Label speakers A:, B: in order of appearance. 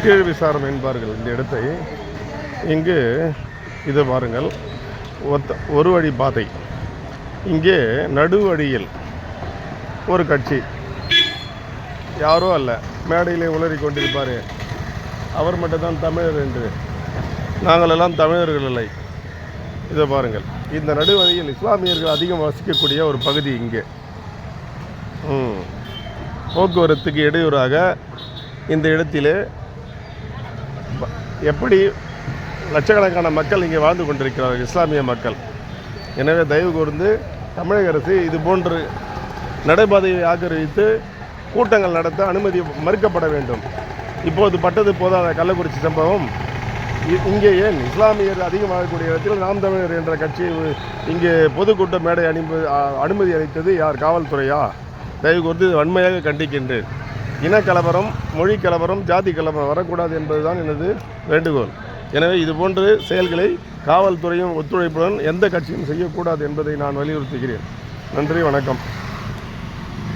A: கீழ் விசாரம் என்பார்கள் இந்த இடத்தை. இங்கு இது பாருங்கள், ஒரு வழி பாதை. இங்கே நடுவழியில் ஒரு கட்சி, யாரோ அல்ல, மேடையிலே உளறி கொண்டிருப்பார் அவர் மட்டும்தான் தமிழர் என்று. நாங்களெல்லாம் தமிழர்கள் இல்லை. இதை பாருங்கள், இந்த நடுவழியில் இஸ்லாமியர்கள் அதிகம் வசிக்கக்கூடிய ஒரு பகுதி. இங்கே போக்குவரத்துக்கு இடையூறாக இந்த இடத்திலே எப்படி லட்சக்கணக்கான மக்கள் இங்கே வாழ்ந்து கொண்டிருக்கிறார்கள், இஸ்லாமிய மக்கள். எனவே தயவு கூர்ந்து தமிழக அரசு இது போன்று நடைபாதையை ஆக்கிரமித்து கூட்டங்கள் நடத்த அனுமதி மறுக்கப்பட வேண்டும். இப்போது பட்டது போதாத கள்ளக்குறிச்சி சம்பவம் இங்கே ஏன் இஸ்லாமியர் அதிகமாகக்கூடிய இடத்தில் நாம் தமிழர் என்ற கட்சி இங்கே பொதுக்கூட்ட மேடை அனுமதி அளித்தது யார்? காவல்துறையா? தயவு கூர்ந்து வன்மையாக கண்டிக்கின்றேன். இனக்கலவரம், மொழி கலவரம், ஜாதி கலவரம் வரக்கூடாது என்பதுதான் எனது வேண்டுகோள். எனவே இதுபோன்ற செயல்களை காவல்துறையும் ஒத்துழைப்புடன் எந்த கட்சியும் செய்யக்கூடாது என்பதை நான் வலியுறுத்துகிறேன். நன்றி, வணக்கம்.